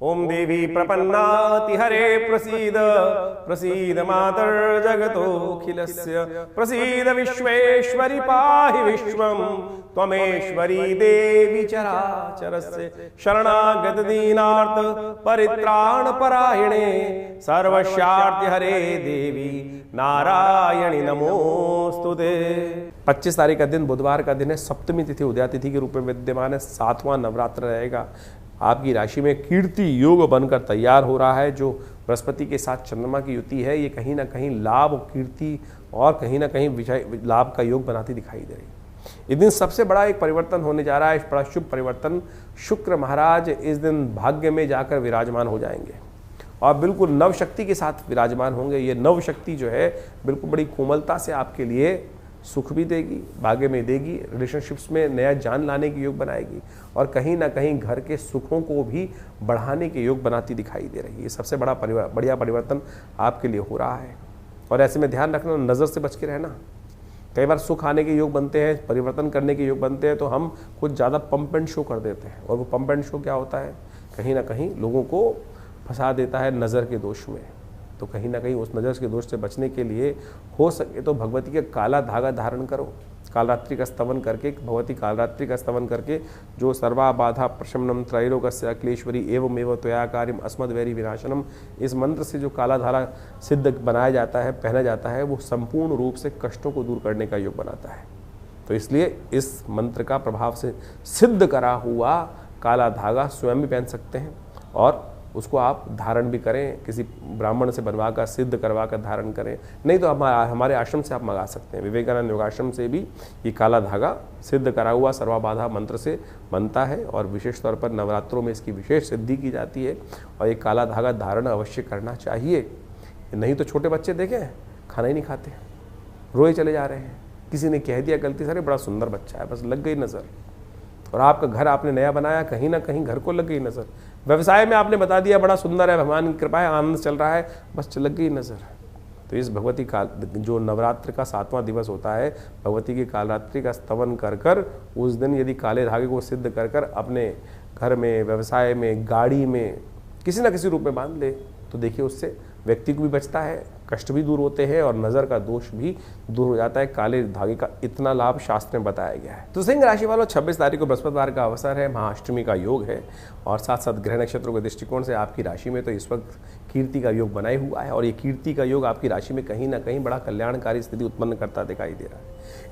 ओम देवी प्रपन्नाति हरे प्रसीद प्रसीद मातर्जगतोऽखिलस्य प्रसीद विश्वेश्वरि पाहि विश्वं त्वमेश्वरी देवी चराचरस्य शरणागत दीनार्थ परित्राण परायणे सर्वस्यार्थ हरे देवी नारायणी नमोस्तुते। 25 तारीख का दिन बुधवार का दिन है, सप्तमी तिथि उदया तिथि के रूप में विद्यमान है। 7वां नवरात्र रहेगा। आपकी राशि में कीर्ति योग बनकर तैयार हो रहा है। जो बृहस्पति के साथ चंद्रमा की युति है, ये कहीं ना कहीं लाभ और कीर्ति और कहीं ना कहीं विजय लाभ का योग बनाती दिखाई दे रही है। इस दिन सबसे बड़ा एक परिवर्तन होने जा रहा है, बड़ा शुभ परिवर्तन। शुक्र महाराज इस दिन भाग्य में जाकर विराजमान हो जाएंगे और बिल्कुल नव शक्ति के साथ विराजमान होंगे। ये नव शक्ति जो है बिल्कुल बड़ी कोमलता से आपके लिए सुख भी देगी, भाग्य में देगी, रिलेशनशिप्स में नया जान लाने के योग बनाएगी और कहीं ना कहीं घर के सुखों को भी बढ़ाने के योग बनाती दिखाई दे रही है। ये सबसे बढ़िया परिवर्तन आपके लिए हो रहा है। और ऐसे में ध्यान रखना, नज़र से बच के रहना। कई बार सुख आने के योग बनते हैं, परिवर्तन करने के योग बनते हैं, तो हम कुछ ज़्यादा पंप एंड शो कर देते हैं। और वो पंप एंड शो क्या होता है, कहीं ना कहीं लोगों को फंसा देता है नज़र के दोष में। तो कहीं ना कहीं उस नज़र के दोष से बचने के लिए हो सके तो भगवती का काला धागा धारण करो। कालरात्रि का स्तवन करके, भगवती कालरात्रि का स्तवन करके, जो सर्वा बाधा प्रशमनम त्रैलोक्य अखिलेश्वरी एवमेव त्वया कार्यम अस्मद्वैरी विनाशनम, इस मंत्र से जो काला धागा सिद्ध बनाया जाता है, पहना जाता है, वो संपूर्ण रूप से कष्टों को दूर करने का योग बनाता है। तो इसलिए इस मंत्र का प्रभाव से सिद्ध करा हुआ काला धागा स्वयं भी पहन सकते हैं और उसको आप धारण भी करें, किसी ब्राह्मण से बनवा कर सिद्ध करवा कर धारण करें। नहीं तो हमारे आश्रम से आप मंगा सकते हैं। विवेकानंद योगाश्रम से भी ये काला धागा सिद्ध करा हुआ सर्वाबाधा मंत्र से बनता है और विशेष तौर पर नवरात्रों में इसकी विशेष सिद्धि की जाती है। और ये काला धागा धारण अवश्य करना चाहिए। नहीं तो छोटे बच्चे देखें, खाना ही नहीं खाते, रोए चले जा रहे हैं। किसी ने कह दिया गलती से, अरे बड़ा सुंदर बच्चा है, बस लग गई नज़र। और आपका घर आपने नया बनाया, कहीं ना कहीं घर को लग गई नज़र। व्यवसाय में आपने बता दिया बड़ा सुंदर है, भगवान की कृपा है, आनंद चल रहा है, बस लग गई नज़र। तो इस भगवती काल जो नवरात्र का 7वां दिवस होता है, भगवती की कालरात्रि का स्तवन कर कर उस दिन यदि काले धागे को सिद्ध कर कर अपने घर में, व्यवसाय में, गाड़ी में किसी न किसी रूप में बांध ले, तो देखिए उससे व्यक्ति को भी बचता है, कष्ट भी दूर होते हैं और नज़र का दोष भी दूर हो जाता है। काले धागे का इतना लाभ शास्त्र में बताया गया है। तो सिंह राशि वालों, 26 तारीख को बृहस्पतिवार का अवसर है, महाअष्टमी का योग है और साथ साथ ग्रह नक्षत्रों के दृष्टिकोण से आपकी राशि में तो इस वक्त कीर्ति का योग बनाए हुआ है। और ये कीर्ति का योग आपकी राशि में कहीं ना कहीं बड़ा कल्याणकारी स्थिति उत्पन्न करता दिखाई दे रहा है।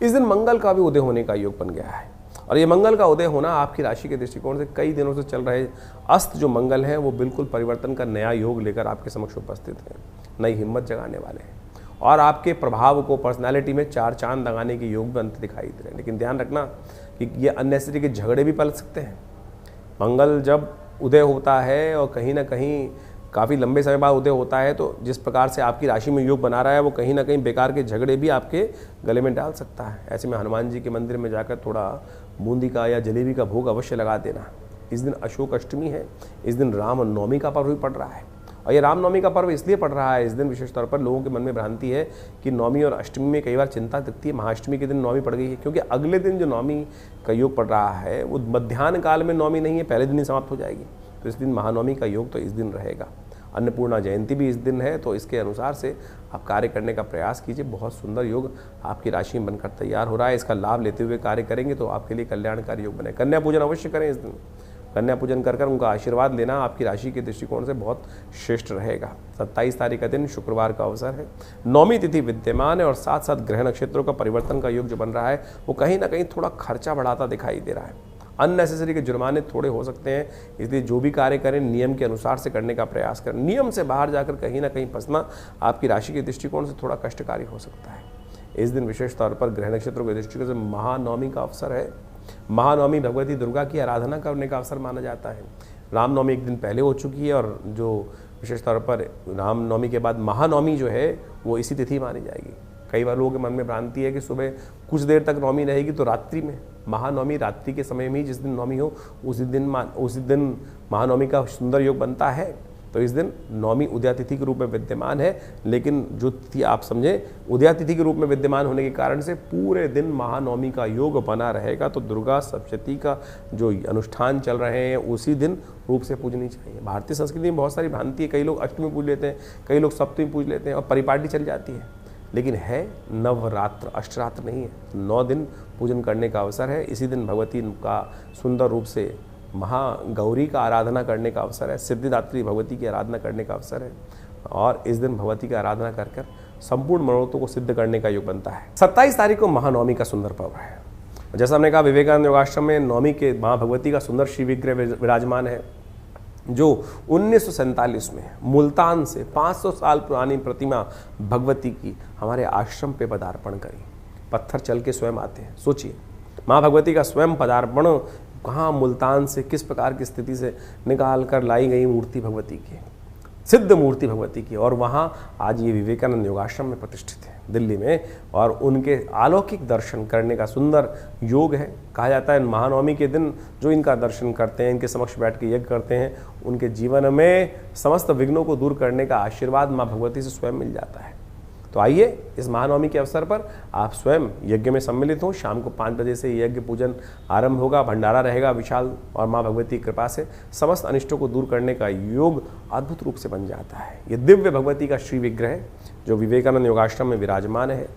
इस दिन मंगल का भी उदय होने का योग बन गया है और ये मंगल का उदय होना आपकी राशि के दृष्टिकोण से कई दिनों से चल रहे अस्त जो मंगल है, वो बिल्कुल परिवर्तन का नया योग लेकर आपके समक्ष उपस्थित है। नई हिम्मत जगाने वाले हैं और आपके प्रभाव को, पर्सनालिटी में 4 चांद लगाने के योग बनते दिखाई दे रहे हैं। लेकिन ध्यान रखना कि ये अननेसेसरी के झगड़े भी पलट सकते हैं। मंगल जब उदय होता है और कहीं ना कहीं काफ़ी लंबे समय बाद उदय होता है, तो जिस प्रकार से आपकी राशि में योग बना रहा है, वो कहीं ना कहीं बेकार के झगड़े भी आपके गले में डाल सकता है। ऐसे में हनुमान जी के मंदिर में जाकर थोड़ा बूंदी का या जलेबी का भोग अवश्य लगा देना। इस दिन अशोक अष्टमी है, इस दिन राम नवमी का पर्व भी पड़ रहा है। और ये रामनवमी का पर्व इसलिए पड़ रहा है इस दिन, विशेष तौर पर लोगों के मन में भ्रांति है कि नवमी और अष्टमी में कई बार चिंता दिखती है, महाअष्टमी के दिन नवमी पड़ गई है, क्योंकि अगले दिन जो नवमी का योग पड़ रहा है वो मध्याह्न काल में नवमी नहीं है, पहले दिन ही समाप्त हो जाएगी। तो इस दिन महानवमी का योग तो इस दिन रहेगा। अन्नपूर्णा जयंती भी इस दिन है, तो इसके अनुसार से आप कार्य करने का प्रयास कीजिए। बहुत सुंदर योग आपकी राशि में बनकर तैयार हो रहा है। इसका लाभ लेते हुए कार्य करेंगे तो आपके लिए कल्याणकारी योग बने। कन्या पूजन अवश्य करें इस दिन। कन्या पूजन कर उनका आशीर्वाद लेना आपकी राशि के दृष्टिकोण से बहुत श्रेष्ठ रहेगा। 27 तारीख का दिन शुक्रवार का अवसर है, नौमी तिथि विद्यमान है और साथ साथ ग्रह नक्षत्रों का परिवर्तन का योग जो बन रहा है, वो कहीं ना कहीं थोड़ा खर्चा बढ़ाता दिखाई दे रहा है। अननेसेसरी के जुर्माने थोड़े हो सकते हैं, इसलिए जो भी कार्य करें नियम के अनुसार से करने का प्रयास करें। नियम से बाहर जाकर कहीं ना कहीं फंसना आपकी राशि के दृष्टिकोण से थोड़ा कष्टकारी हो सकता है। इस दिन विशेष तौर पर ग्रह नक्षत्रों के दृष्टिकोण से महानवमी का अवसर है। महानवमी भगवती दुर्गा की आराधना करने का अवसर माना जाता है। रामनवमी एक दिन पहले हो चुकी है और जो विशेष तौर पर रामनवमी के बाद महानवमी जो है वो इसी तिथि मानी जाएगी। कई बार लोगों के मन में भ्रांति है कि सुबह कुछ देर तक नवमी रहेगी, तो रात्रि में महानवमी रात्रि के समय में ही जिस दिन नवमी हो उसी दिन महानवमी का सुंदर योग बनता है। तो इस दिन नौमी उदया तिथि के रूप में विद्यमान है, लेकिन जो तिथि आप समझें उदया तिथि के रूप में विद्यमान होने के कारण से पूरे दिन महानवमी का योग बना रहेगा। तो दुर्गा सप्तशती का जो अनुष्ठान चल रहे हैं उसी दिन रूप से पूजनी चाहिए। भारतीय संस्कृति में बहुत सारी भ्रांति है, कई लोग अष्टमी पूज लेते हैं, कई लोग सप्तमी पूज लेते हैं और परिपाटी चल जाती है, लेकिन है नवरात्र, अष्टरात्र नहीं है। 9 दिन पूजन करने का अवसर है। इसी दिन भगवती का सुंदर रूप से महागौरी का आराधना करने का अवसर है, सिद्धिदात्री भगवती की आराधना करने का अवसर है और इस दिन भगवती की आराधना कर कर संपूर्ण मनोरथों को सिद्ध करने का योग बनता है। 27 तारीख को महानवमी का सुंदर पर्व है। जैसा हमने कहा, विवेकानंद योगाश्रम में नवमी के माँ भगवती का सुंदर श्री विग्रह विराजमान है, जो 1947 में मुल्तान से 500 साल पुरानी प्रतिमा भगवती की हमारे आश्रम पे पदार्पण करी। पत्थर चल के स्वयं आते हैं। सोचिए, माँ भगवती का स्वयं पदार्पण कहाँ, मुल्तान से किस प्रकार की स्थिति से निकाल कर लाई गई मूर्ति भगवती की, सिद्ध मूर्ति भगवती की, और वहाँ आज ये विवेकानंद योगाश्रम में प्रतिष्ठित है दिल्ली में, और उनके अलौकिक दर्शन करने का सुंदर योग है। कहा जाता है महानवमी के दिन जो इनका दर्शन करते हैं, इनके समक्ष बैठ के यज्ञ करते हैं, उनके जीवन में समस्त विघ्नों को दूर करने का आशीर्वाद माँ भगवती से स्वयं मिल जाता है। तो आइए इस महानवमी के अवसर पर आप स्वयं यज्ञ में सम्मिलित हों। शाम को 5 बजे से यज्ञ पूजन आरंभ होगा, भंडारा रहेगा विशाल, और माँ भगवती की कृपा से समस्त अनिष्टों को दूर करने का योग अद्भुत रूप से बन जाता है। ये दिव्य भगवती का श्री विग्रह जो विवेकानंद योगाश्रम में विराजमान है,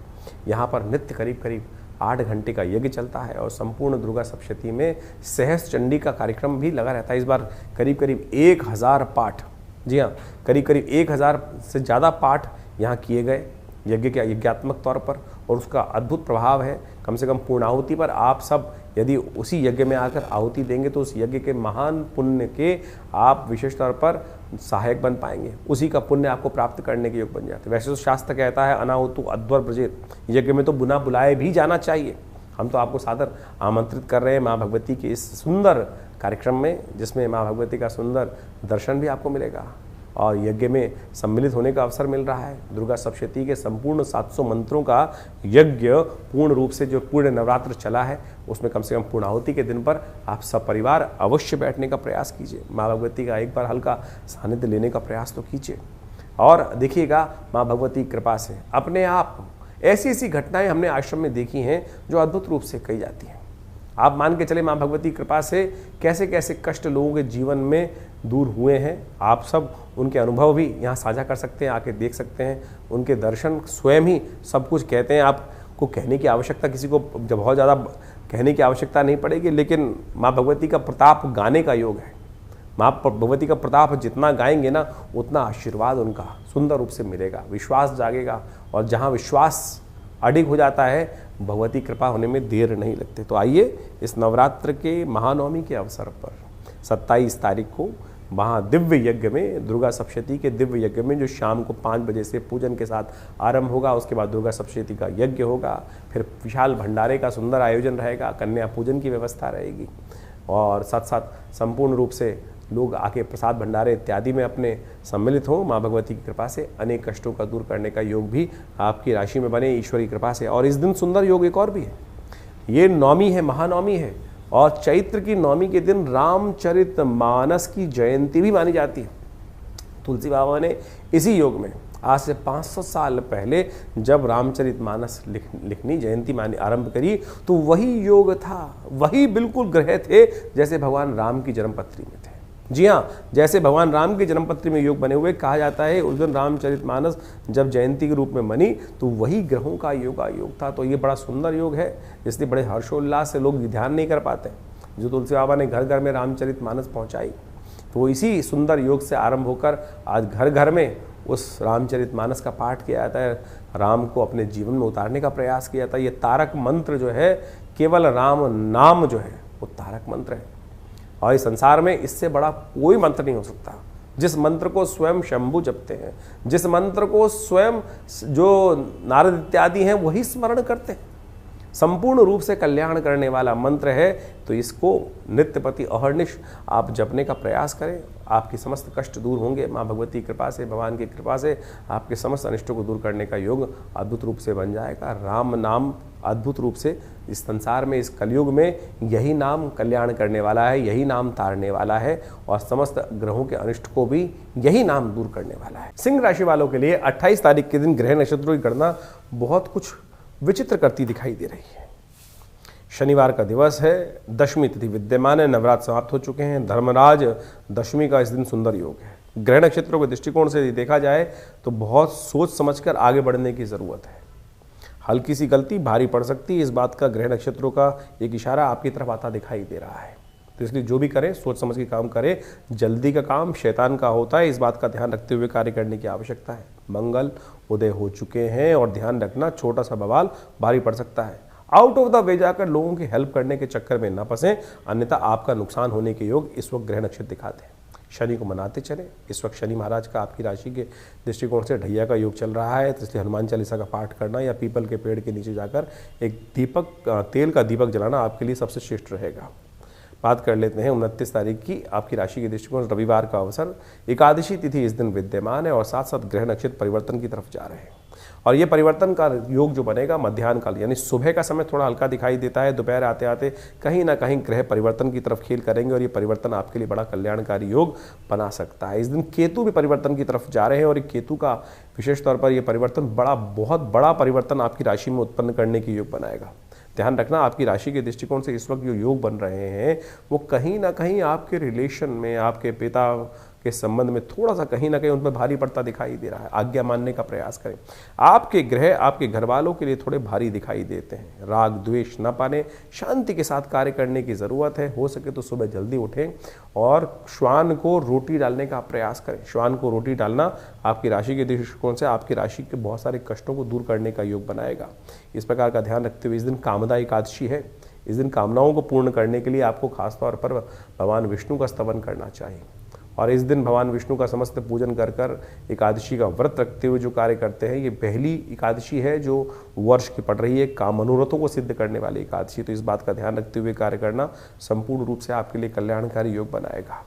यहाँ पर नित्य करीब करीब 8 घंटे का यज्ञ चलता है और संपूर्ण दुर्गा सप्तशती में सहस्त्र चंडी का कार्यक्रम भी लगा रहता है। इस बार करीब करीब 1000 पाठ, जी हाँ, करीब करीब 1000 से ज़्यादा पाठ यहाँ किए गए यज्ञ के यज्ञात्मक तौर पर, और उसका अद्भुत प्रभाव है। कम से कम पूर्णाहुति पर आप सब यदि उसी यज्ञ में आकर आहुति देंगे तो उस यज्ञ के महान पुण्य के आप विशेष तौर पर सहायक बन पाएंगे, उसी का पुण्य आपको प्राप्त करने के योग बन जाते हैं। वैसे तो शास्त्र कहता है अनाहुतु अध्वर ब्रजेत, यज्ञ में तो बिना बुलाए भी जाना चाहिए। हम तो आपको सादर आमंत्रित कर रहे हैं माँ भगवती के इस सुंदर कार्यक्रम में, जिसमें माँ भगवती का सुंदर दर्शन भी आपको मिलेगा और यज्ञ में सम्मिलित होने का अवसर मिल रहा है। दुर्गा सप्तशती के संपूर्ण 700 मंत्रों का यज्ञ पूर्ण रूप से जो पूर्ण नवरात्र चला है, उसमें कम से कम पूर्णाहुति के दिन पर आप सब परिवार अवश्य बैठने का प्रयास कीजिए। माँ भगवती का एक बार हल्का सानिध्य लेने का प्रयास तो कीजिए और देखिएगा माँ भगवती की कृपा से अपने आप ऐसी ऐसी घटनाएं हमने आश्रम में देखी हैं जो अद्भुत रूप से कही जाती हैं। आप मान के चले माँ भगवती की कृपा से कैसे कैसे कष्ट लोगों के जीवन में दूर हुए हैं। आप सब उनके अनुभव भी यहाँ साझा कर सकते हैं, आके देख सकते हैं। उनके दर्शन स्वयं ही सब कुछ कहते हैं। आपको कहने की आवश्यकता, किसी को जब बहुत ज़्यादा कहने की आवश्यकता नहीं पड़ेगी, लेकिन माँ भगवती का प्रताप गाने का योग है। माँ भगवती का प्रताप जितना गाएंगे ना, उतना आशीर्वाद उनका सुंदर रूप से मिलेगा, विश्वास जागेगा, और जहाँ विश्वास अडिग हो जाता है भगवती कृपा होने में देर नहीं लगती। तो आइए इस नवरात्र के महानवमी के अवसर पर 27 तारीख को वहाँ दिव्य यज्ञ में, दुर्गा सप्तशती के दिव्य यज्ञ में, जो शाम को 5 बजे से पूजन के साथ आरंभ होगा, उसके बाद दुर्गा सप्तशती का यज्ञ होगा, फिर विशाल भंडारे का सुंदर आयोजन रहेगा, कन्या पूजन की व्यवस्था रहेगी और साथ साथ संपूर्ण रूप से लोग आके प्रसाद भंडारे इत्यादि में अपने सम्मिलित हों। माँ भगवती की कृपा से अनेक कष्टों का दूर करने का योग भी आपकी राशि में बने ईश्वर की कृपा से। और इस दिन सुंदर योग एक और भी है, ये नवमी है, महानवमी है, और चैत्र की नवमी के दिन रामचरितमानस की जयंती भी मानी जाती है। तुलसी बाबा ने इसी योग में आज से 500 साल पहले जब रामचरितमानस लिखनी जयंती मानी आरंभ करी, तो वही योग था, वही बिल्कुल ग्रह थे जैसे भगवान राम की जन्मपत्री में थे। जी हाँ, जैसे भगवान राम की जन्मपत्री में योग बने हुए, कहा जाता है उस दिन रामचरितमानस जब जयंती के रूप में बनी तो वही ग्रहों का योग था। तो ये बड़ा सुंदर योग है, इसलिए बड़े हर्षोल्लास से लोग ध्यान नहीं कर पाते। जो तुलसी बाबा ने घर घर में रामचरितमानस पहुँचाई, तो वो इसी सुंदर योग से आरंभ होकर आज घर घर में उस रामचरितमानस का पाठ किया जाता है, राम को अपने जीवन में उतारने का प्रयास किया जाता है। ये तारक मंत्र जो है, केवल राम नाम जो है वो तारक मंत्र है, और इस संसार में इससे बड़ा कोई मंत्र नहीं हो सकता। जिस मंत्र को स्वयं शंभु जपते हैं, जिस मंत्र को स्वयं जो नारद इत्यादि हैं वही स्मरण करते हैं, संपूर्ण रूप से कल्याण करने वाला मंत्र है, तो इसको नित्यपति अहर्निश आप जपने का प्रयास करें। आपकी समस्त कष्ट दूर होंगे। माँ भगवती की कृपा से, भगवान की कृपा से आपके समस्त अनिष्टों को दूर करने का योग अद्भुत रूप से बन जाएगा। राम नाम अद्भुत रूप से इस संसार में, इस कलयुग में यही नाम कल्याण करने वाला है, यही नाम तारने वाला है और समस्त ग्रहों के अनिष्ट को भी यही नाम दूर करने वाला है। सिंह राशि वालों के लिए 28 तारीख के दिन ग्रह नक्षत्रों की गणना बहुत कुछ विचित्र करती दिखाई दे रही है। शनिवार का दिवस है, दशमी तिथि विद्यमान है, नवरात्र समाप्त हो चुके हैं, धर्मराज दशमी का इस दिन सुंदर योग है। ग्रह नक्षत्रों के दृष्टिकोण से देखा जाए तो बहुत सोच समझकर आगे बढ़ने की जरूरत है। हल्की सी गलती भारी पड़ सकती है, इस बात का ग्रह नक्षत्रों का एक इशारा आपकी तरफ आता दिखाई दे रहा है। तो इसलिए जो भी करें सोच समझ के काम करें। जल्दी का काम शैतान का होता है, इस बात का ध्यान रखते हुए कार्य करने की आवश्यकता है। मंगल उदय हो चुके हैं और ध्यान रखना छोटा सा बवाल भारी पड़ सकता है। आउट ऑफ द वे जाकर लोगों की हेल्प करने के चक्कर में न फंसें, अन्यथा आपका नुकसान होने के योग इस वक्त ग्रह नक्षत्र दिखाते हैं। शनि को मनाते चलें। इस वक्त शनि महाराज का आपकी राशि के दृष्टिकोण से ढैया का योग चल रहा है, तो इसलिए हनुमान चालीसा का पाठ करना या पीपल के पेड़ के नीचे जाकर एक तेल का दीपक जलाना आपके लिए सबसे श्रेष्ठ रहेगा। बात कर लेते हैं 29 तारीख की आपकी राशि के दृष्टिकोण। रविवार का अवसर, एकादशी तिथि इस दिन विद्यमान है और साथ साथ ग्रह नक्षत्र परिवर्तन की तरफ जा रहे हैं और ये परिवर्तन का योग जो बनेगा मध्याह्न काल यानी सुबह का समय थोड़ा हल्का दिखाई देता है। दोपहर आते आते कहीं ना कहीं ग्रह परिवर्तन की तरफ खेल करेंगे और ये परिवर्तन आपके लिए बड़ा कल्याणकारी योग बना सकता है। इस दिन केतु भी परिवर्तन की तरफ जा रहे हैं और केतु का विशेष तौर पर यह परिवर्तन बहुत बड़ा परिवर्तन आपकी राशि में उत्पन्न करने की योग बनाएगा। ध्यान रखना, आपकी राशि के दृष्टिकोण से इस वक्त जो योग बन रहे हैं वो कहीं ना कहीं आपके रिलेशन में, आपके पिता के संबंध में थोड़ा सा कहीं ना कहीं उन पर भारी पड़ता दिखाई दे रहा है। आज्ञा मानने का प्रयास करें। आपके ग्रह आपके घर वालों के लिए थोड़े भारी दिखाई देते हैं। राग द्वेष न पाने, शांति के साथ कार्य करने की ज़रूरत है। हो सके तो सुबह जल्दी उठें और श्वान को रोटी डालने का प्रयास करें। श्वान को रोटी डालना आपकी राशि के दृष्टिकोण से आपकी राशि के बहुत सारे कष्टों को दूर करने का योग बनाएगा। इस प्रकार का ध्यान रखते हुए इस दिन कामदा एकादशी है। इस दिन कामनाओं को पूर्ण करने के लिए आपको खासतौर पर भगवान विष्णु का स्तवन करना चाहिए और इस दिन भगवान विष्णु का समस्त पूजन कर कर एकादशी का व्रत रखते हुए जो कार्य करते हैं, ये पहली एकादशी है जो वर्ष की पड़ रही है, काम मनोरथों को सिद्ध करने वाली एकादशी। तो इस बात का ध्यान रखते हुए कार्य करना संपूर्ण रूप से आपके लिए कल्याणकारी योग बनाएगा।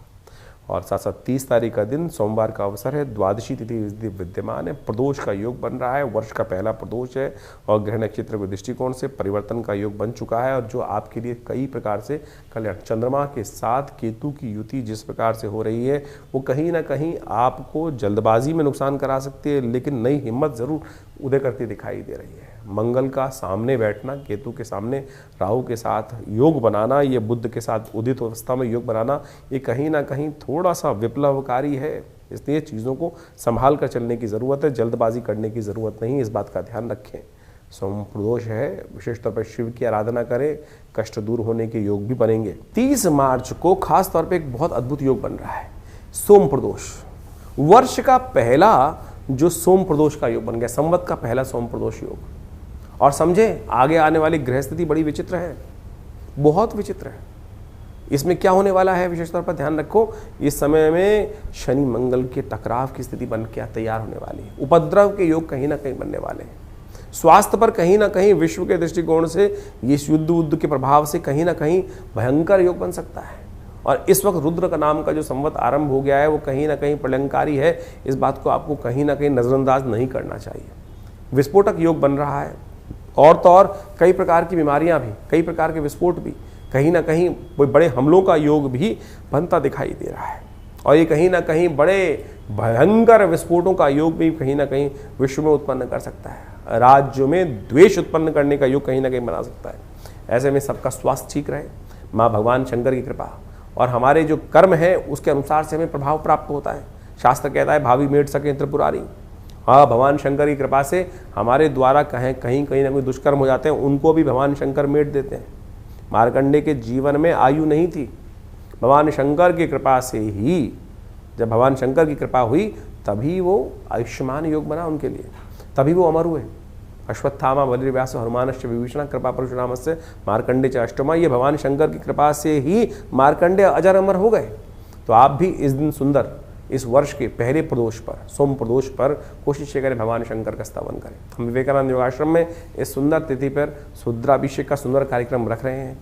और साथ साथ 30 तारीख का दिन सोमवार का अवसर है, द्वादशी तिथि इस दिन विद्यमान है, प्रदोष का योग बन रहा है, वर्ष का पहला प्रदोष है और ग्रह नक्षत्र के दृष्टिकोण से परिवर्तन का योग बन चुका है और जो आपके लिए कई प्रकार से कल्याण। चंद्रमा के साथ केतु की युति जिस प्रकार से हो रही है वो कहीं ना कहीं आपको जल्दबाजी में नुकसान करा सकती है, लेकिन नई हिम्मत जरूर उदय करती दिखाई दे रही है। मंगल का सामने बैठना, केतु के सामने राहु के साथ योग बनाना, ये बुध के साथ उदित अवस्था में योग बनाना, ये कहीं ना कहीं थोड़ा सा विप्लवकारी है। इसलिए चीज़ों को संभाल कर चलने की ज़रूरत है, जल्दबाजी करने की ज़रूरत नहीं, इस बात का ध्यान रखें। सोम प्रदोष है, विशेष तौर पर शिव की आराधना करें, कष्ट दूर होने के योग भी बनेंगे। 30 मार्च को खास तौर पर एक बहुत अद्भुत योग बन रहा है, सोम प्रदोष। वर्ष का पहला जो सोम प्रदोष का योग बन गया, संवत का पहला सोम प्रदोष योग। और समझे आगे आने वाली ग्रह स्थिति बड़ी विचित्र है, बहुत विचित्र है। इसमें क्या होने वाला है विशेष तौर पर ध्यान रखो। इस समय में शनि मंगल के टकराव की स्थिति बन के तैयार होने वाली है। उपद्रव के योग कहीं ना कहीं बनने वाले हैं। स्वास्थ्य पर कहीं ना कहीं विश्व के दृष्टिकोण से ये युद्ध के प्रभाव से कहीं ना कहीं भयंकर योग बन सकता है। और इस वक्त रुद्र का नाम का जो संवत आरंभ हो गया है वो कहीं ना कहीं प्रलंकारी है। इस बात को आपको कहीं ना कहीं नजरअंदाज नहीं करना चाहिए। विस्फोटक योग बन रहा है और तो और कई प्रकार की बीमारियां भी, कई प्रकार के विस्फोट भी, कहीं ना कहीं कोई बड़े हमलों का योग भी बनता दिखाई दे रहा है। और ये कहीं ना कहीं बड़े भयंकर विस्फोटों का योग भी कहीं ना कहीं विश्व में उत्पन्न कर सकता है। राज्यों में द्वेष उत्पन्न करने का योग कहीं ना कहीं बना सकता है। ऐसे में सबका स्वास्थ्य ठीक रहे, माँ भगवान शंकर की कृपा और हमारे जो कर्म है उसके अनुसार से हमें प्रभाव प्राप्त होता है। शास्त्र कहता है भावी मेट सके त्रिपुरारी। हाँ, भगवान शंकर की कृपा से हमारे द्वारा कहीं ना कोई दुष्कर्म हो जाते हैं, उनको भी भगवान शंकर मेट देते हैं। मार्कंडे के जीवन में आयु नहीं थी, भगवान शंकर की कृपा से ही, जब भगवान शंकर की कृपा हुई तभी वो आयुष्मान योग बना उनके लिए, तभी वो अमर हुए। अश्वत्थामा बलिर्व्यास हनुमानश्च विभीषण कृपा परशुरामस्य मार्कंडे च अष्टमा, ये भगवान शंकर की कृपा से ही मार्कंडे अजर अमर हो गए। तो आप भी इस दिन सुंदर इस वर्ष के पहले प्रदोष पर, सोम प्रदोष पर कोशिश करें भगवान शंकर का स्तवन करें। हम विवेकानंद योगाश्रम में इस सुंदर तिथि पर रुद्राभिषेक का सुंदर कार्यक्रम रख रहे हैं।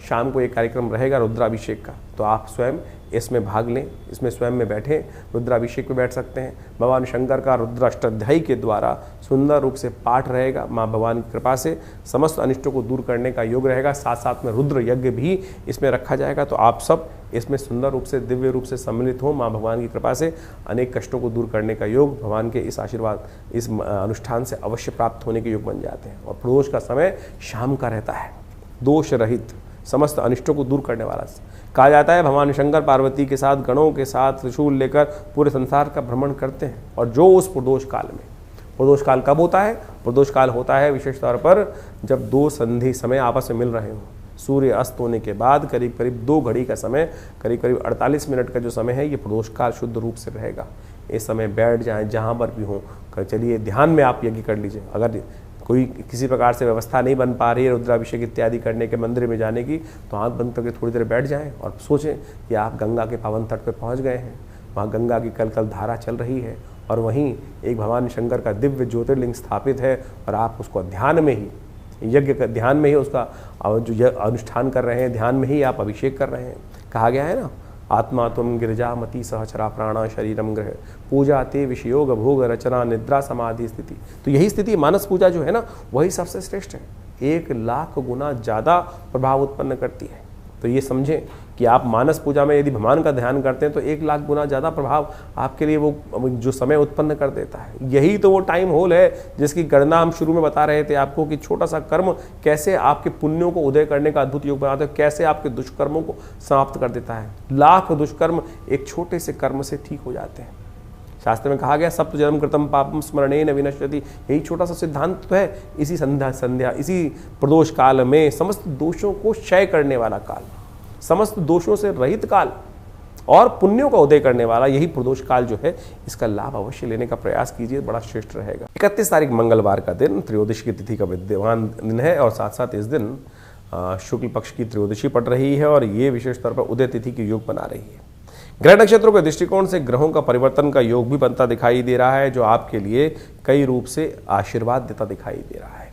शाम को एक कार्यक्रम रहेगा रुद्राभिषेक का, तो आप स्वयं इसमें भाग लें, इसमें स्वयं में बैठें, रुद्राभिषेक में बैठ सकते हैं। भगवान शंकर का रुद्राष्टाध्यायी के द्वारा सुंदर रूप से पाठ रहेगा। माँ भगवान की कृपा से समस्त अनिष्टों को दूर करने का योग रहेगा। साथ साथ में रुद्र यज्ञ भी इसमें रखा जाएगा। तो आप सब इसमें सुंदर रूप से, दिव्य रूप से सम्मिलित हों। माँ भगवान की कृपा से अनेक कष्टों को दूर करने का योग भगवान के इस आशीर्वाद, इस अनुष्ठान से अवश्य प्राप्त होने के योग बन जाते हैं। और प्रदोष का समय शाम का रहता है, दोष रहित, समस्त अनिष्टों को दूर करने वाला। कहा जाता है भगवान शंकर पार्वती के साथ, गणों के साथ त्रिशूल लेकर पूरे संसार का भ्रमण करते हैं। और जो उस प्रदोष काल में, प्रदोष काल कब होता है? प्रदोष काल होता है विशेष तौर पर जब दो संधि समय आपस में मिल रहे हों। सूर्य अस्त होने के बाद करीब करीब 2 घड़ी का समय, करीब करीब 48 मिनट का जो समय है, ये प्रदोष काल शुद्ध रूप से रहेगा। इस समय बैठ जाएं जहाँ पर भी हों, चलिए ध्यान में आप यज्ञ कर लीजिए। अगर कोई किसी प्रकार से व्यवस्था नहीं बन पा रही है रुद्राभिषेक इत्यादि करने के, मंदिर में जाने की, तो आंख बंद करके थोड़ी देर बैठ जाएं और सोचें कि आप गंगा के पावन तट पर पहुंच गए हैं। वहाँ गंगा की कल कल धारा चल रही है और वहीं एक भगवान शंकर का दिव्य ज्योतिर्लिंग स्थापित है और आप उसको ध्यान में ही, यज्ञ का ध्यान में ही उसका जो अनुष्ठान कर रहे हैं, ध्यान में ही आप अभिषेक कर रहे हैं। कहा गया है ना, आत्मा तुम गिरजामती सहचरा प्राणा शरीरम ग्रह पूजा ते विषयोग भोग रचना निद्रा समाधि स्थिति। तो यही स्थिति मानस पूजा जो है ना, वही सबसे श्रेष्ठ है। 1,00,000 गुना ज़्यादा प्रभाव उत्पन्न करती है। तो ये समझें कि आप मानस पूजा में यदि भगवान का ध्यान करते हैं तो 1,00,000 गुना ज़्यादा प्रभाव आपके लिए वो जो समय उत्पन्न कर देता है। यही तो वो टाइम होल है जिसकी गणना हम शुरू में बता रहे थे आपको कि छोटा सा कर्म कैसे आपके पुण्यों को उदय करने का अद्भुत योग बनाता है, कैसे आपके दुष्कर्मों को समाप्त कर देता है। लाख दुष्कर्म एक छोटे से कर्म से ठीक हो जाते हैं। शास्त्र में कहा गया सप्त जन्म कृतम पापम स्मरणेन विनश्यति। यही छोटा सा सिद्धांत तो है। इसी संध्या इसी प्रदोष काल में समस्त दोषों को क्षय करने वाला काल, समस्त दोषों से रहित काल और पुण्यों का उदय करने वाला यही प्रदोष काल जो है, इसका लाभ अवश्य लेने का प्रयास कीजिए, बड़ा श्रेष्ठ रहेगा। 31 तारीख मंगलवार का दिन त्रयोदशी की तिथि का विद्यमान दिन है और साथ साथ इस दिन शुक्ल पक्ष की त्रयोदशी पड़ रही है और ये विशेष तौर पर उदय तिथि की योग बना रही है। ग्रह नक्षत्रों के दृष्टिकोण से ग्रहों का परिवर्तन का योग भी बनता दिखाई दे रहा है, जो आपके लिए कई रूप से आशीर्वाद देता दिखाई दे रहा है।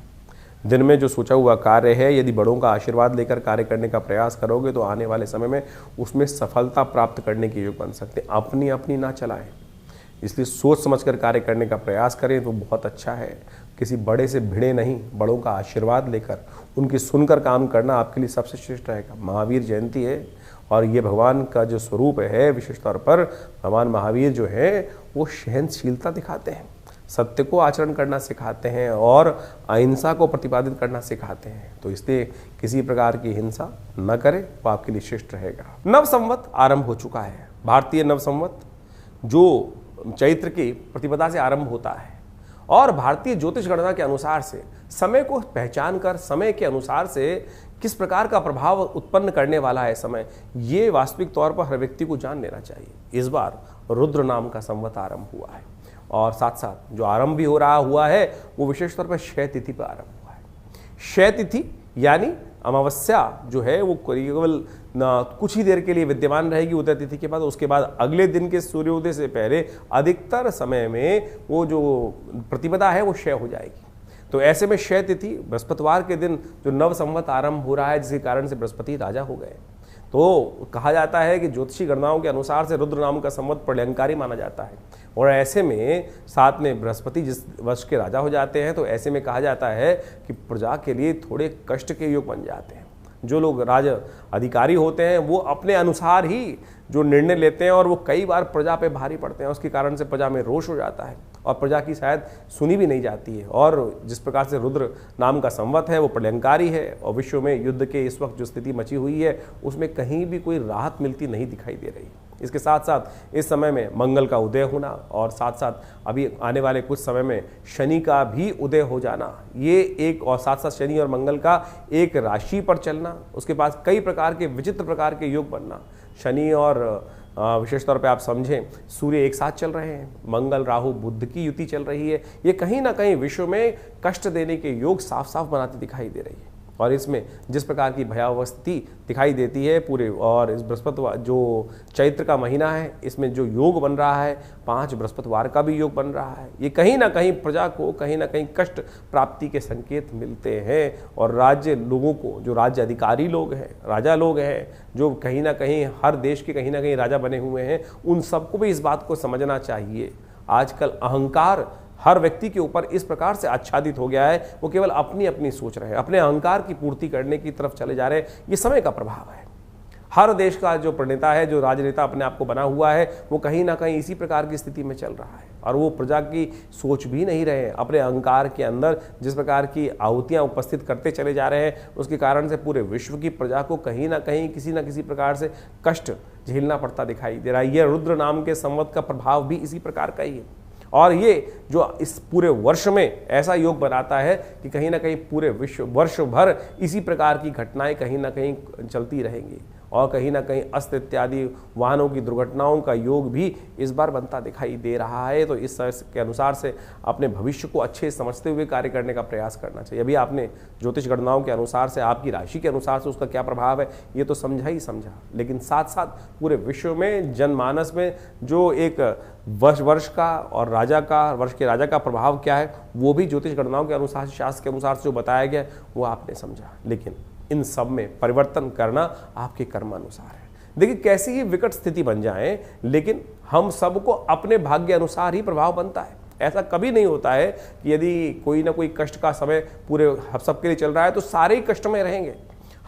दिन में जो सोचा हुआ कार्य है, यदि बड़ों का आशीर्वाद लेकर कार्य करने का प्रयास करोगे तो आने वाले समय में उसमें सफलता प्राप्त करने के योग बन सकते हैं। अपनी अपनी ना चलाएं, इसलिए सोच समझकर कार्य करने का प्रयास करें तो बहुत अच्छा है। किसी बड़े से भिड़े नहीं, बड़ों का आशीर्वाद लेकर उनकी सुनकर काम करना आपके लिए सबसे श्रेष्ठ रहेगा। महावीर जयंती है और ये भगवान का जो स्वरूप है, विशेष तौर पर भगवान महावीर जो है वो सहनशीलता दिखाते हैं, सत्य को आचरण करना सिखाते हैं और अहिंसा को प्रतिपादित करना सिखाते हैं। तो इसलिए किसी प्रकार की हिंसा न करें, वो आपके लिए श्रेष्ठ रहेगा। नव संवत आरंभ हो चुका है। भारतीय नव संवत जो चैत्र की प्रतिपदा से आरंभ होता है और भारतीय ज्योतिष गणना के अनुसार से समय को पहचान कर समय के अनुसार से किस प्रकार का प्रभाव उत्पन्न करने वाला है समय, ये वास्तविक तौर पर हर व्यक्ति को जान लेना चाहिए। इस बार रुद्र नाम का संवत आरंभ हुआ है और साथ साथ जो आरंभ भी हो रहा हुआ है वो विशेष तौर पर क्षय तिथि पर आरंभ हुआ है। क्षय तिथि यानी अमावस्या जो है वो केवल कुछ ही देर के लिए विद्यमान रहेगी उदय तिथि के बाद। उसके बाद अगले दिन के सूर्योदय से पहले अधिकतर समय में वो जो प्रतिपदा है वो क्षय हो जाएगी। तो ऐसे में क्षय तिथि बृहस्पतिवार के दिन जो नव संवत आरंभ हो रहा है, जिसके कारण से बृहस्पति राजा हो गए, तो कहा जाता है कि ज्योतिषी गणनाओं के अनुसार से रुद्र नाम का संवत प्रलयंकारी माना जाता है। और ऐसे में साथ में बृहस्पति जिस वर्ष के राजा हो जाते हैं, तो ऐसे में कहा जाता है कि प्रजा के लिए थोड़े कष्ट के योग बन जाते हैं। जो लोग राज अधिकारी होते हैं वो अपने अनुसार ही जो निर्णय लेते हैं और वो कई बार प्रजा पे भारी पड़ते हैं, उसके कारण से प्रजा में रोष हो जाता है और प्रजा की शायद सुनी भी नहीं जाती है। और जिस प्रकार से रुद्र नाम का संवत है वो प्रलयंकारी है और विश्व में युद्ध के इस वक्त जो स्थिति मची हुई है उसमें कहीं भी कोई राहत मिलती नहीं दिखाई दे रही। इसके साथ साथ इस समय में मंगल का उदय होना और साथ साथ अभी आने वाले कुछ समय में शनि का भी उदय हो जाना, ये एक, और साथ साथ शनि और मंगल का एक राशि पर चलना, उसके बाद कई प्रकार के विचित्र प्रकार के योग बनना। शनि और विशेष तौर पे आप समझें सूर्य एक साथ चल रहे हैं, मंगल राहु बुध की युति चल रही है, ये कहीं ना कहीं विश्व में कष्ट देने के योग साफ साफ बनाती दिखाई दे रही है। और इसमें जिस प्रकार की भयावह स्थिति दिखाई देती है पूरे, और इस बृहस्पतिवार जो चैत्र का महीना है इसमें जो योग बन रहा है, 5 बृहस्पतिवार का भी योग बन रहा है, ये कहीं ना कहीं प्रजा को कहीं ना कहीं कष्ट प्राप्ति के संकेत मिलते हैं। और राज्य लोगों को, जो राज्य अधिकारी लोग हैं, राजा लोग हैं, जो कहीं ना कहीं हर देश के कहीं ना कहीं राजा बने हुए हैं, उन सबको भी इस बात को समझना चाहिए। आजकल अहंकार हर व्यक्ति के ऊपर इस प्रकार से आच्छादित हो गया है, वो केवल अपनी अपनी सोच रहे हैं, अपने अहंकार की पूर्ति करने की तरफ चले जा रहे हैं। ये समय का प्रभाव है। हर देश का जो प्रणेता है, जो राजनेता अपने आप को बना हुआ है, वो कहीं ना कहीं इसी प्रकार की स्थिति में चल रहा है और वो प्रजा की सोच भी नहीं रहे हैं। अपने अहंकार के अंदर जिस प्रकार की आहुतियाँ उपस्थित करते चले जा रहे हैं, उसके कारण से पूरे विश्व की प्रजा को कहीं ना कहीं किसी न किसी प्रकार से कष्ट झेलना पड़ता दिखाई दे रहा है। यह रुद्र नाम के संवत का प्रभाव भी इसी प्रकार का ही है। और ये जो इस पूरे वर्ष में ऐसा योग बनाता है कि कहीं ना कहीं पूरे वर्ष भर इसी प्रकार की घटनाएं कहीं ना कहीं चलती रहेंगी और कहीं ना कहीं अस्त इत्यादि वाहनों की दुर्घटनाओं का योग भी इस बार बनता दिखाई दे रहा है। तो इस के अनुसार से अपने भविष्य को अच्छे समझते हुए कार्य करने का प्रयास करना चाहिए। अभी आपने ज्योतिष गणनाओं के अनुसार से, आपकी राशि के अनुसार से उसका क्या प्रभाव है ये तो समझा ही समझा, लेकिन साथ साथ पूरे विश्व में जनमानस में जो एक वर्ष का और वर्ष के राजा का प्रभाव क्या है वो भी ज्योतिष गणनाओं के अनुसार, शास्त्र के अनुसार से जो बताया गया वो आपने समझा। लेकिन इन सब में परिवर्तन करना आपके कर्मानुसार है। देखिए कैसी ही विकट स्थिति बन जाए, लेकिन हम सबको अपने भाग्य अनुसार ही प्रभाव बनता है। ऐसा कभी नहीं होता है कि यदि कोई ना कोई कष्ट का समय पूरे सबके लिए चल रहा है तो सारे ही कष्ट में रहेंगे।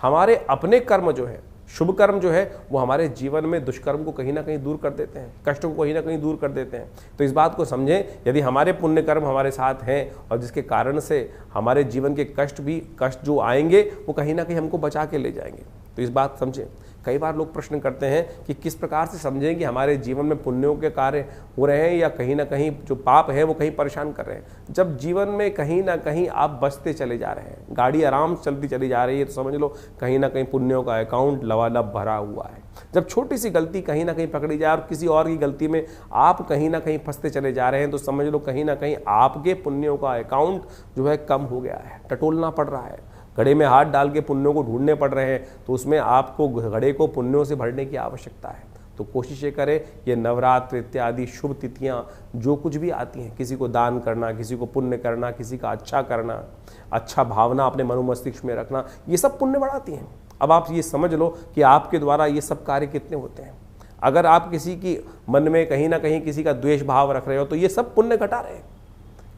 हमारे अपने कर्म जो है, शुभ कर्म जो है, वो हमारे जीवन में दुष्कर्म को कहीं ना कहीं दूर कर देते हैं, कष्टों को कहीं ना कहीं दूर कर देते हैं। तो इस बात को समझें, यदि हमारे पुण्य कर्म हमारे साथ हैं और जिसके कारण से हमारे जीवन के कष्ट जो आएंगे वो कहीं ना कहीं हमको बचा के ले जाएंगे, तो इस बात समझें। कई बार लोग प्रश्न करते हैं कि किस प्रकार से समझें कि हमारे जीवन में पुण्यों के कार्य हो रहे हैं या कहीं ना कहीं जो पाप है वो कहीं परेशान कर रहे हैं। जब जीवन में कहीं ना कहीं आप बचते चले जा रहे हैं, गाड़ी आराम से चलती चली जा रही है, तो समझ लो कहीं ना कहीं पुण्यों का अकाउंट लबालब भरा हुआ है। जब छोटी सी गलती कहीं ना कहीं पकड़ी जाए और किसी और की गलती में आप कहीं ना कहीं फंसते चले जा रहे हैं, तो समझ लो कहीं ना कहीं आपके पुण्यों का अकाउंट जो है कम हो गया है, टटोलना पड़ रहा है। घड़े में हाथ डाल के पुण्यों को ढूंढने पड़ रहे हैं, तो उसमें आपको घड़े को पुण्यों से भरने की आवश्यकता है। तो कोशिश ये करें, ये नवरात्र इत्यादि शुभ तिथियां जो कुछ भी आती हैं, किसी को दान करना, किसी को पुण्य करना, किसी का अच्छा करना, अच्छा भावना अपने मनो मस्तिष्क में रखना, ये सब पुण्य बढ़ाती हैं। अब आप ये समझ लो कि आपके द्वारा ये सब कार्य कितने होते हैं। अगर आप किसी की मन में कहीं ना कहीं किसी का द्वेष भाव रख रहे हो तो ये सब पुण्य घटा रहे हैं,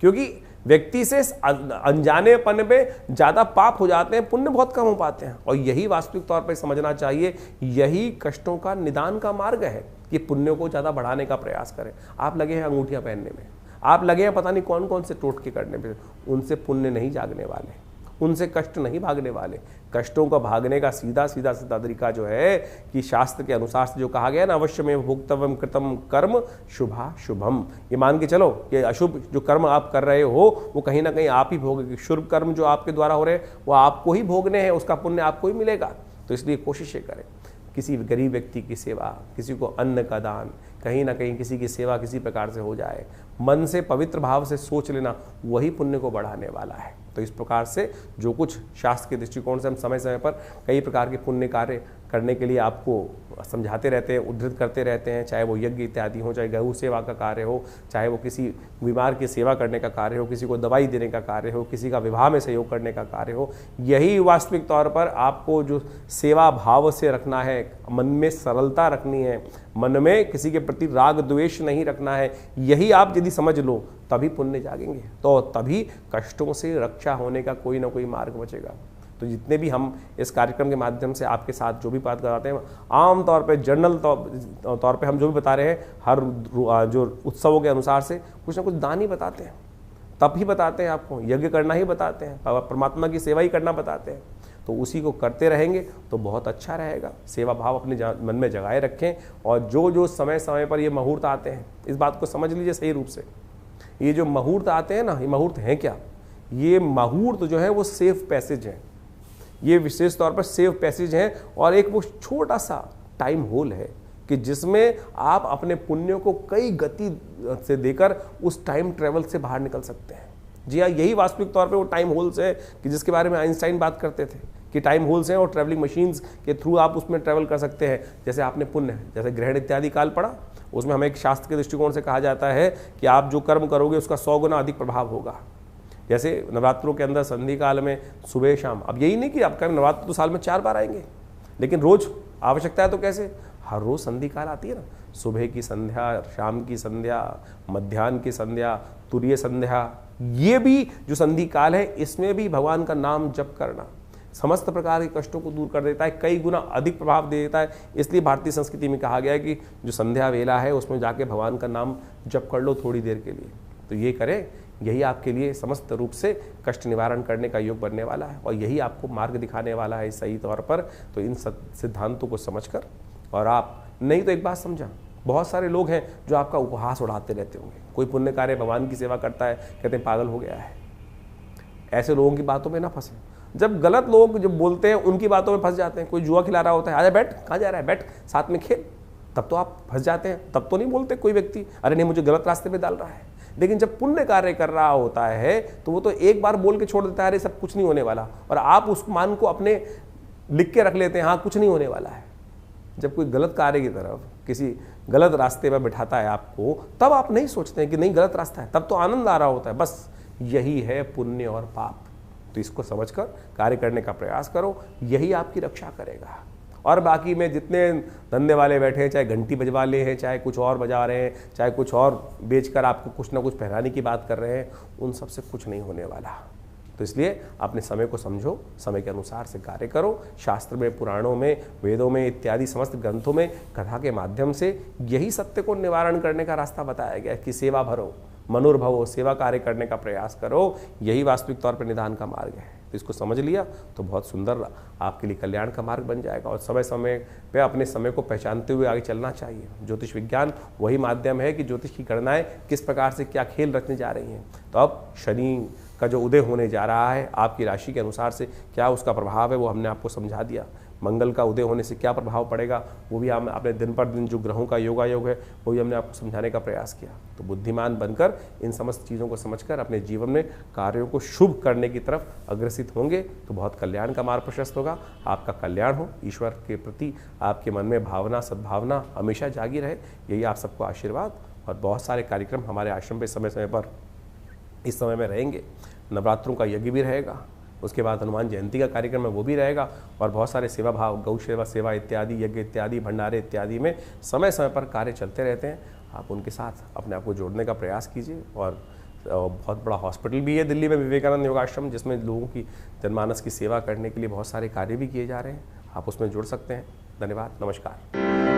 क्योंकि व्यक्ति से अनजानेपन में ज्यादा पाप हो जाते हैं, पुण्य बहुत कम हो पाते हैं। और यही वास्तविक तौर पर समझना चाहिए, यही कष्टों का निदान का मार्ग है कि पुण्यों को ज्यादा बढ़ाने का प्रयास करें। आप लगे हैं अंगूठियां पहनने में, आप लगे हैं पता नहीं कौन कौन से टोटके करने में, उनसे पुण्य नहीं जागने वाले, उनसे कष्ट नहीं भागने वाले। कष्टों का भागने का सीधा तरीका जो है कि शास्त्र के अनुसार से जो कहा गया ना, अवश्य में भोक्तव्यम कृतम कर्म शुभा शुभम, ये मान के चलो कि अशुभ जो कर्म आप कर रहे हो वो कहीं ना कहीं आप ही भोगेंगे। शुभ कर्म जो आपके द्वारा हो रहे हैं वो आपको ही भोगने हैं, उसका पुण्य आपको ही मिलेगा। तो इसलिए कोशिश करें, किसी गरीब व्यक्ति की सेवा, किसी को अन्न का दान, कहीं ना कहीं किसी की सेवा किसी प्रकार से हो जाए, मन से पवित्र भाव से सोच लेना, वही पुण्य को बढ़ाने वाला है। तो इस प्रकार से जो कुछ शास्त्र के दृष्टिकोण से हम समय समय पर कई प्रकार के पुण्य कार्य करने के लिए आपको समझाते रहते हैं, उद्धृत करते रहते हैं, चाहे वो यज्ञ इत्यादि हो, चाहे गौ सेवा का कार्य हो, चाहे वो किसी बीमार की सेवा करने का कार्य हो, किसी को दवाई देने का कार्य हो, किसी का विवाह में सहयोग करने का कार्य हो। यही वास्तविक तौर पर आपको जो सेवा भाव से रखना है, मन में सरलता रखनी है, मन में किसी के प्रति राग द्वेष नहीं रखना है, यही आप यदि समझ लो तभी पुण्य जागेंगे, तो तभी कष्टों से रक्षा होने का कोई ना कोई मार्ग बचेगा। तो जितने भी हम इस कार्यक्रम के माध्यम से आपके साथ जो भी बात कराते हैं, आम तौर पे जनरल तौर पे हम जो भी बता रहे हैं, हर जो उत्सवों के अनुसार से कुछ ना कुछ दान ही बताते हैं, तप ही बताते हैं, आपको यज्ञ करना ही बताते हैं, परमात्मा की सेवा ही करना बताते हैं। तो उसी को करते रहेंगे तो बहुत अच्छा रहेगा। सेवा भाव अपने मन में जगाए रखें, और जो जो समय समय पर ये मुहूर्त आते हैं, इस बात को समझ लीजिए सही रूप से। ये जो मुहूर्त आते हैं ना, ये मुहूर्त हैं क्या? ये मुहूर्त जो है वो सेफ पैसेज है, ये विशेष तौर पर सेफ पैसेज है, और एक वो छोटा सा टाइम होल है कि जिसमें आप अपने पुण्यों को कई गति से देकर उस टाइम ट्रेवल से बाहर निकल सकते हैं। जी हाँ, यही वास्तविक तौर पे वो टाइम होल्स है कि जिसके बारे में आइंस्टाइन बात करते थे कि टाइम होल्स हैं और ट्रैवलिंग मशीन्स के थ्रू आप उसमें ट्रैवल कर सकते हैं। जैसे आपने पुण्य, जैसे ग्रहण इत्यादि काल पढ़ा, उसमें हमें एक शास्त्र के दृष्टिकोण से कहा जाता है कि आप जो कर्म करोगे उसका 100 गुना अधिक प्रभाव होगा। जैसे नवरात्रों के अंदर संधि काल में सुबह शाम, अब यही नहीं कि आपका नवरात्र तो साल में 4 बार आएंगे, लेकिन रोज आवश्यकता है तो कैसे, हर रोज संधि काल आती है ना, सुबह की संध्या, शाम की संध्या, मध्याह्न की संध्या, तुरीय संध्या, ये भी जो संधि काल है इसमें भी भगवान का नाम जप करना समस्त प्रकार के कष्टों को दूर कर देता है, कई गुना अधिक प्रभाव दे देता है। इसलिए भारतीय संस्कृति में कहा गया है कि जो संध्या वेला है उसमें जाके भगवान का नाम जप कर लो थोड़ी देर के लिए, तो ये करें, यही आपके लिए समस्त रूप से कष्ट निवारण करने का योग बनने वाला है और यही आपको मार्ग दिखाने वाला है सही तौर पर। तो इन सिद्धांतों को समझकर, और आप नहीं तो एक बात समझा, बहुत सारे लोग हैं जो आपका उपहास उड़ाते रहते होंगे, कोई पुण्य कार्य भगवान की सेवा करता है कहते हैं पागल हो गया है। ऐसे लोगों की बातों में ना फंसे। जब गलत लोग जो बोलते हैं उनकी बातों में फंस जाते हैं, कोई जुआ खिला रहा होता है, आजा बैठ, कहाँ जा रहा है, बैठ साथ में खेल, तब तो आप फंस जाते हैं। तब तो नहीं बोलते कोई व्यक्ति अरे नहीं मुझे गलत रास्ते पे डाल रहा है, लेकिन जब पुण्य कार्य कर रहा होता है तो वो तो एक बार बोल के छोड़ देता है अरे सब कुछ नहीं होने वाला, और आप उस मान को अपने लिख के रख लेते हैं हाँ कुछ नहीं होने वाला है। जब कोई गलत कार्य की तरफ किसी गलत रास्ते पर बिठाता है आपको, तब आप नहीं सोचते हैं कि नहीं गलत रास्ता है, तब तो आनंद आ रहा होता है। बस यही है पुण्य और पाप। तो इसको समझकर कार्य करने का प्रयास करो, यही आपकी रक्षा करेगा। और बाकी में जितने धंधे वाले बैठे हैं, चाहे घंटी बजवा ले हैं, चाहे कुछ और बजा रहे हैं, चाहे कुछ और बेचकर आपको कुछ ना कुछ पहनाने की बात कर रहे हैं, उन सब से कुछ नहीं होने वाला। तो इसलिए अपने समय को समझो, समय के अनुसार से कार्य करो। शास्त्र में, पुराणों में, वेदों में इत्यादि समस्त ग्रंथों में कथा के माध्यम से यही सत्य को निवारण करने का रास्ता बताया गया कि सेवा भरो, मनुर्भवो, सेवा कार्य करने का प्रयास करो, यही वास्तविक तौर पर निदान का मार्ग है। तो इसको समझ लिया तो बहुत सुंदर आपके लिए कल्याण का मार्ग बन जाएगा। और समय समय पे अपने समय को पहचानते हुए आगे चलना चाहिए। ज्योतिष विज्ञान वही माध्यम है कि ज्योतिष की गणनाएं किस प्रकार से क्या खेल रचने जा रही हैं। तो अब शनि का जो उदय होने जा रहा है, आपकी राशि के अनुसार से क्या उसका प्रभाव है वो हमने आपको समझा दिया। मंगल का उदय होने से क्या प्रभाव पड़ेगा वो भी हम अपने दिन पर दिन जो ग्रहों का योगायोग है वो भी हमने आपको समझाने का प्रयास किया। तो बुद्धिमान बनकर इन समस्त चीज़ों को समझकर अपने जीवन में कार्यों को शुभ करने की तरफ अग्रसित होंगे तो बहुत कल्याण का मार्ग प्रशस्त होगा। आपका कल्याण हो, ईश्वर के प्रति आपके मन में भावना, सद्भावना हमेशा जागी रहे, यही आप सबको आशीर्वाद। और बहुत सारे कार्यक्रम हमारे आश्रम पे समय समय पर इस समय में रहेंगे। नवरात्रों का यज्ञ भी रहेगा, उसके बाद हनुमान जयंती का कार्यक्रम है वो भी रहेगा, और बहुत सारे सेवा भाव, गौ सेवा इत्यादि, यज्ञ इत्यादि, भंडारे इत्यादि में समय समय पर कार्य चलते रहते हैं। आप उनके साथ अपने आप को जोड़ने का प्रयास कीजिए। और बहुत बड़ा हॉस्पिटल भी है दिल्ली में, विवेकानंद योगाश्रम, जिसमें लोगों की जनमानस की सेवा करने के लिए बहुत सारे कार्य भी किए जा रहे हैं। आप उसमें जुड़ सकते हैं। धन्यवाद, नमस्कार।